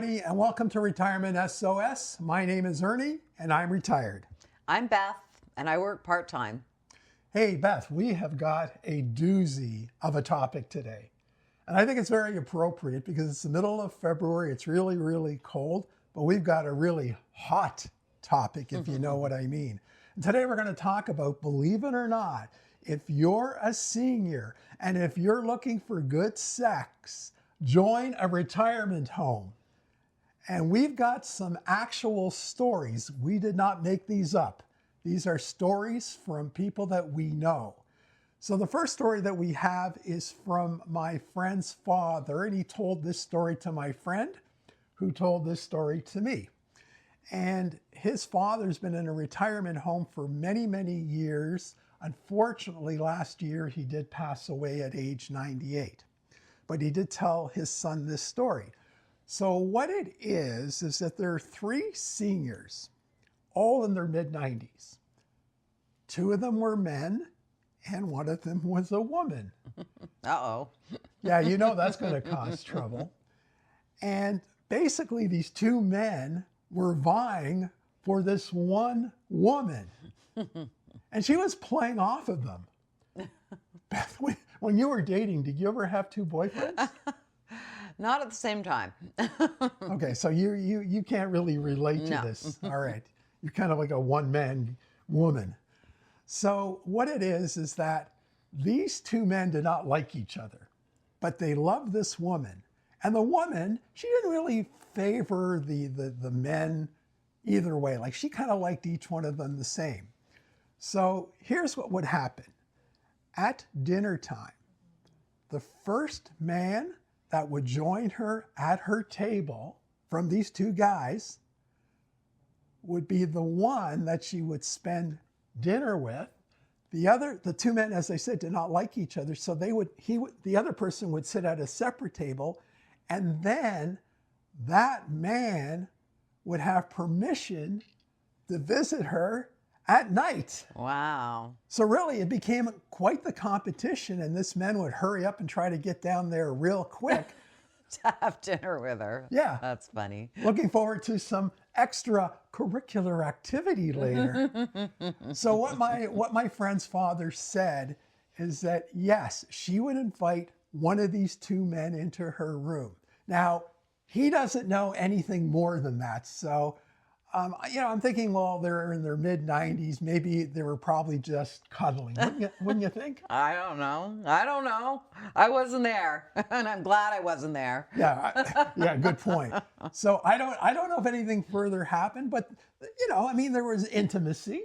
everybody, and welcome to Retirement SOS. My name is Ernie, and I'm retired. I'm Beth, and I work part-time. Hey, Beth, we have got a doozy of a topic today. And I think it's very appropriate because it's the middle of February. It's really, really cold, but we've got a really hot topic, if you know what I mean. And today we're going to talk about, believe it or not, if you're a senior and if you're looking for good sex, join a retirement home. And we've got some actual stories. We did not make these up. These are stories from people that we know. So the first story that we have is from my friend's father, and he told this story to my friend, who told this story to me. And his father's been in a retirement home for many, many years. Unfortunately, last year he did pass away at age 98. But he did tell his son this story. So what it is that there are three seniors, all in their mid-90s. Two of them were men, and one of them was a woman. Uh-oh. Yeah, you know that's going to cause trouble. And basically, these two men were vying for this one woman. And she was playing off of them. Beth, when you were dating, did you ever have two boyfriends? Not at the same time. Okay, so you can't really relate to this. All right. You're kind of like a one-man woman. So what it is that these two men did not like each other, but they loved this woman. And the woman, she didn't really favor the men either way. Like she kind of liked each one of them the same. So here's what would happen. At dinner time, the first man that would join her at her table from these two guys would be the one that she would spend dinner with. The two men, as I said, did not like each other, so the other person would sit at a separate table, and then that man would have permission to visit her at night. Wow. So really, it became quite the competition, and this man would hurry up and try to get down there real quick. To have dinner with her. Yeah. That's funny. Looking forward to some extracurricular activity later. So what my friend's father said is that, yes, she would invite one of these two men into her room. Now, he doesn't know anything more than that, so I'm thinking, well, they're in their mid-90s. Maybe they were probably just cuddling. Wouldn't you think? I don't know. I wasn't there, and I'm glad I wasn't there. Yeah, good point. So I don't know if anything further happened, but there was intimacy.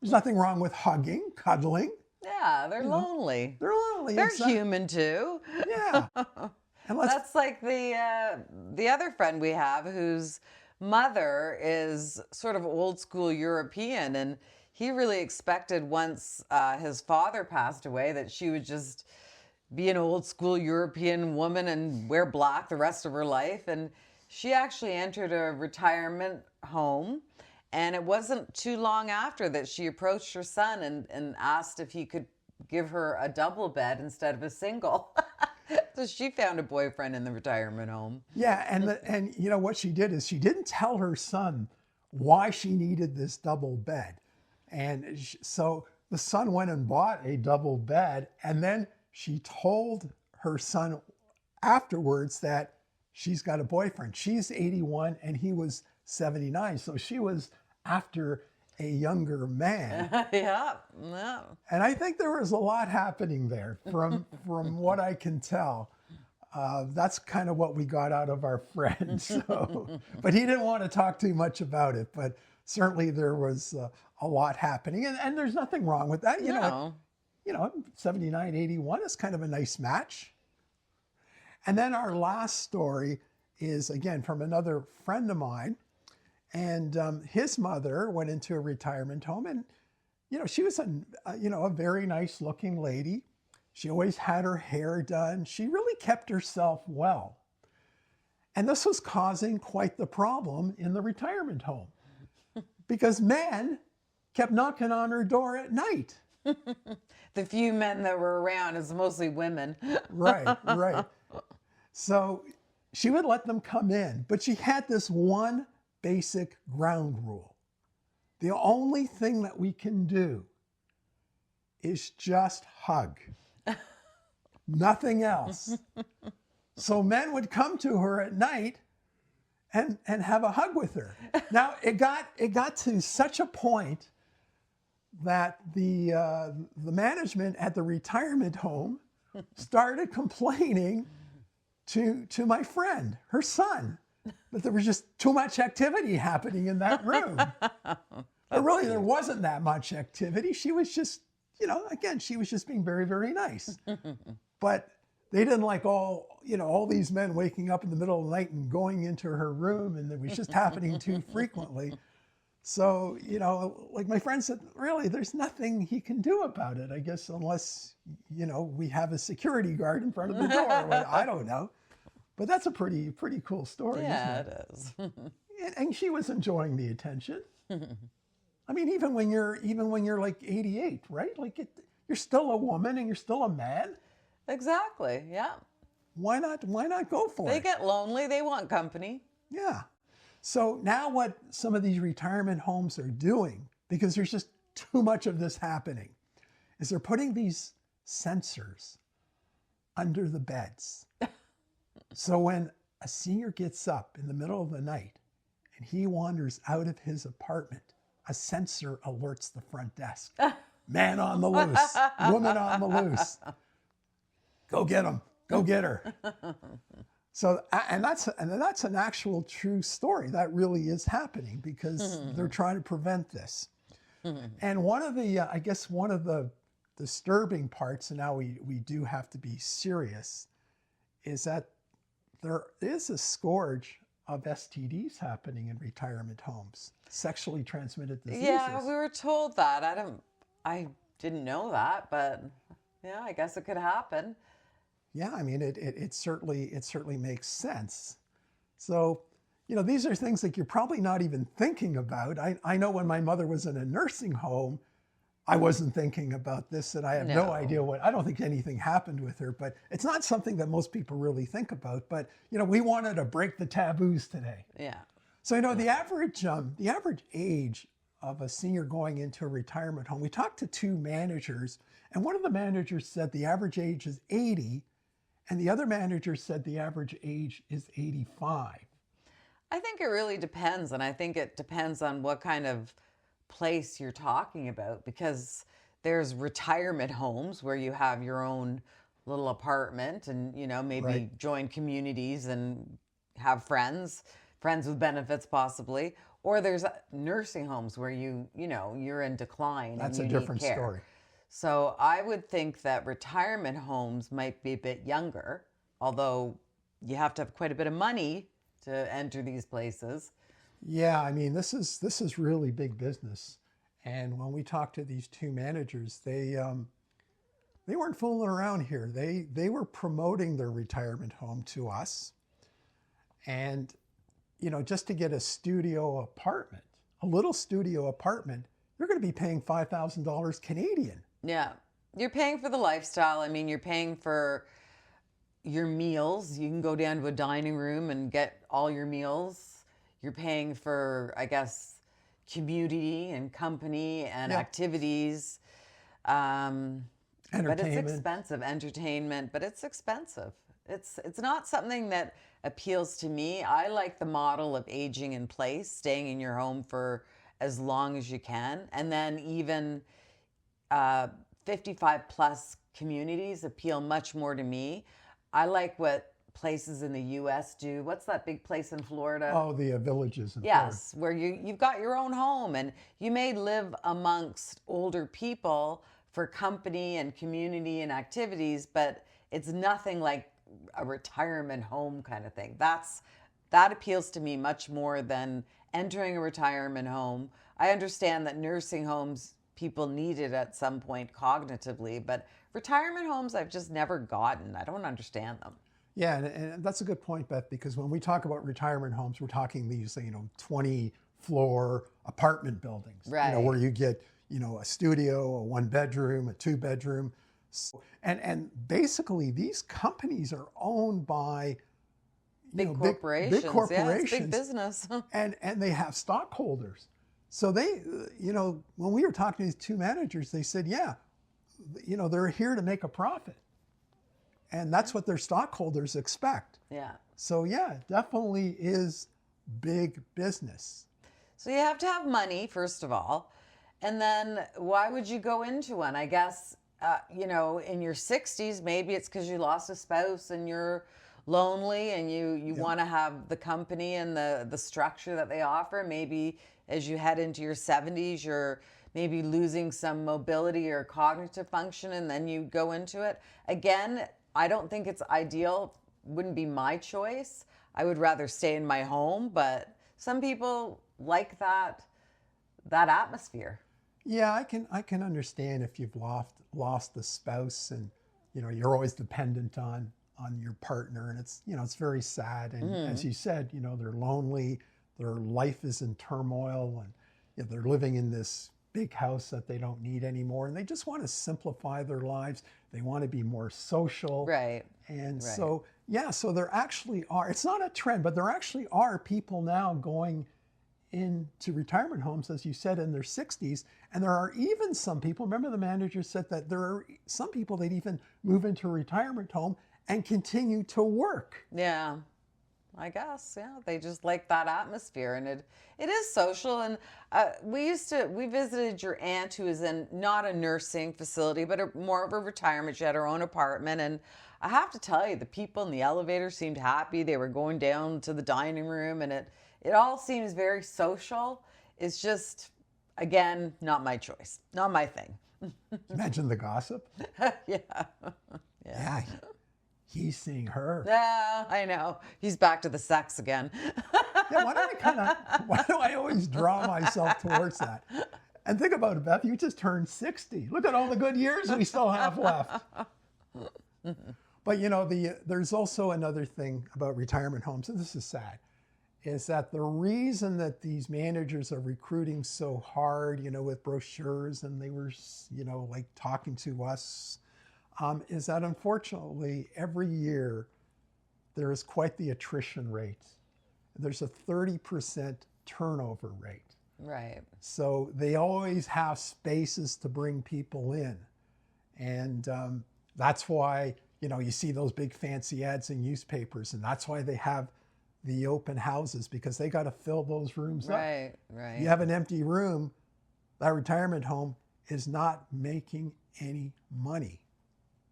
There's nothing wrong with hugging, cuddling. Yeah, they're lonely. They're lonely. They're human too. Yeah. And that's like the other friend we have who's mother is sort of old school European, and he really expected once his father passed away that she would just be an old school European woman and wear black the rest of her life. And she actually entered a retirement home, and it wasn't too long after that she approached her son and asked if he could give her a double bed instead of a single. So she found a boyfriend in the retirement home. Yeah, and what she did is she didn't tell her son why she needed this double bed. And so the son went and bought a double bed, and then she told her son afterwards that she's got a boyfriend. She's 81 and he was 79, so she was after a younger man. Yeah. And I think there was a lot happening there from what I can tell. That's kind of what we got out of our friend. So, but he didn't want to talk too much about it, but certainly there was a lot happening, and there's nothing wrong with that. You know, 79, 81 is kind of a nice match. And then our last story is, again, from another friend of mine. And his mother went into a retirement home, and, she was a very nice looking lady. She always had her hair done. She really kept herself well. And this was causing quite the problem in the retirement home because men kept knocking on her door at night. The few men that were around is mostly women. Right. So she would let them come in, but she had this one basic ground rule. The only thing that we can do is just hug. Nothing else. So men would come to her at night and have a hug with her. Now it got to such a point that the management at the retirement home started complaining to my friend, her son, that there was just too much activity happening in that room. But really, there wasn't that much activity. She was just, again, she was just being very, very nice. But they didn't like all these men waking up in the middle of the night and going into her room, and it was just happening too frequently. So, like my friend said, really, there's nothing he can do about it, I guess, unless, we have a security guard in front of the door. Well, I don't know. But that's a pretty cool story. Yeah, isn't it? It is. And she was enjoying the attention. I mean, even when you're like 88, right? Like you're still a woman and you're still a man. Exactly. Yeah. Why not go for it? They get lonely. They want company. Yeah. So now what some of these retirement homes are doing, because there's just too much of this happening, is they're putting these sensors under the beds. So when a senior gets up in the middle of the night and he wanders out of his apartment, a sensor alerts the front desk. Man on the loose, woman on the loose. Go get him. Go get her. So, and that's an actual true story. That really is happening because they're trying to prevent this. And one of the disturbing parts, and now we do have to be serious, is that there is a scourge of STDs happening in retirement homes, sexually transmitted diseases. Yeah, we were told that. I didn't know that, but yeah, I guess it could happen. Yeah, I mean, it certainly makes sense. So, these are things that you're probably not even thinking about. I know when my mother was in a nursing home, I wasn't thinking about this, and I have no idea I don't think anything happened with her, but it's not something that most people really think about. But, we wanted to break the taboos today. Yeah. So, the average age of a senior going into a retirement home, we talked to two managers, and one of the managers said the average age is 80, and the other manager said the average age is 85. I think it really depends, and I think it depends on what kind of place you're talking about, because there's retirement homes where you have your own little apartment and, maybe Right. join communities and have friends with benefits possibly, or there's nursing homes where you're in decline. That's and a you different need care. story. So I would think that retirement homes might be a bit younger, although you have to have quite a bit of money to enter these places. Yeah, I mean, this is really big business. And when we talked to these two managers, they weren't fooling around here. They were promoting their retirement home to us. And, just to get a little studio apartment, you're going to be paying $5,000 Canadian. Yeah. You're paying for the lifestyle. I mean, you're paying for your meals. You can go down to a dining room and get all your meals. You're paying for, I guess, community and company and activities. Entertainment. But it's expensive. Entertainment, but it's expensive. It's not something that appeals to me. I like the model of aging in place, staying in your home for as long as you can. And then even 55 plus communities appeal much more to me. I like what places in the U.S. do. What's that big place in Florida? Oh, the villages in Yes, where you've got your own home and you may live amongst older people for company and community and activities, but it's nothing like a retirement home kind of thing. That appeals to me much more than entering a retirement home. I understand that nursing homes, people need it at some point cognitively, but retirement homes I've just never gotten. I don't understand them. Yeah, and that's a good point, Beth, because when we talk about retirement homes, we're talking these, 20-floor apartment buildings, Right. Where you get, a studio, a 1-bedroom, a 2-bedroom. And basically these companies are owned by, Big corporations. big corporations. Yeah, it's big business. and they have stockholders. So they, when we were talking to these two managers, they said, yeah, they're here to make a profit. And that's what their stockholders expect. Yeah. So yeah, it definitely is big business. So you have to have money, first of all. And then why would you go into one? I guess, in your 60s, maybe it's because you lost a spouse and you're lonely and you want to have the company and the structure that they offer. Maybe as you head into your 70s, you're maybe losing some mobility or cognitive function, and then you go into it. Again, I don't think it's ideal. Wouldn't be my choice. I would rather stay in my home, but some people like that atmosphere. Yeah, I can understand if you've lost a spouse and you're always dependent on your partner, and it's very sad. And as you said, they're lonely, their life is in turmoil, and they're living in this big house that they don't need anymore, and they just want to simplify their lives. They want to be more social. Right. And so there actually are, it's not a trend, but there actually are people now going into retirement homes, as you said, in their 60s. And there are even some people, remember the manager said that there are some people that even move into a retirement home and continue to work. Yeah, I guess. Yeah, they just like that atmosphere, and it is social. And we visited your aunt, who is in not a nursing facility, but more of a retirement. She had her own apartment, and I have to tell you, the people in the elevator seemed happy. They were going down to the dining room, and it all seems very social. It's just, again, not my choice, not my thing. Imagine the gossip. Yeah. He's seeing her. Yeah, I know. He's back to the sex again. Yeah, why do I always draw myself towards that? And think about it, Beth, you just turned 60. Look at all the good years we still have left. But there's also another thing about retirement homes, and this is sad, is that the reason that these managers are recruiting so hard, with brochures, and they were, like talking to us, is that unfortunately every year there is quite the attrition rate. There's a 30% turnover rate. Right. So they always have spaces to bring people in. And that's why, you see those big fancy ads in newspapers, and that's why they have the open houses, because they got to fill those rooms up. Right. You have an empty room, that retirement home is not making any money.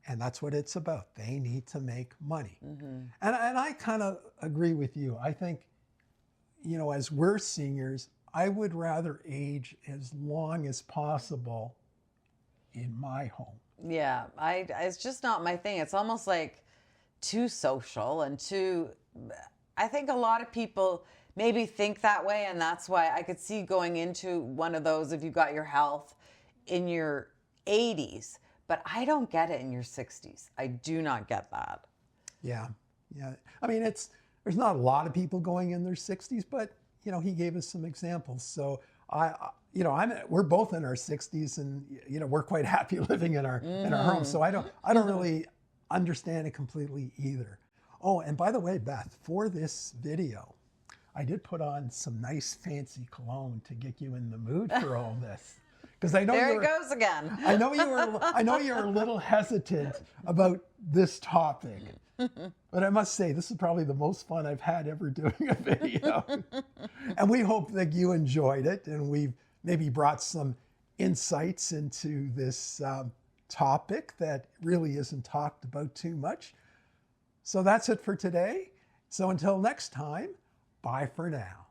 And that's what it's about. They need to make money. Mm-hmm. And I kind of agree with you. I think, as we're seniors, I would rather age as long as possible in my home. Yeah, it's just not my thing. It's almost like too social and I think a lot of people maybe think that way, and that's why I could see going into one of those if you got your health in your 80s. But I don't get it in your 60s. I do not get that. Yeah. I mean, there's not a lot of people going in their 60s, but he gave us some examples. So we're both in our 60s, and we're quite happy living in our home. So I don't really understand it completely either. Oh, and by the way, Beth, for this video, I did put on some nice fancy cologne to get you in the mood for all this. Because I know there he goes again. I know you're a little hesitant about this topic, but I must say this is probably the most fun I've had ever doing a video. And we hope that you enjoyed it, and we've maybe brought some insights into this topic that really isn't talked about too much. So that's it for today. So until next time, bye for now.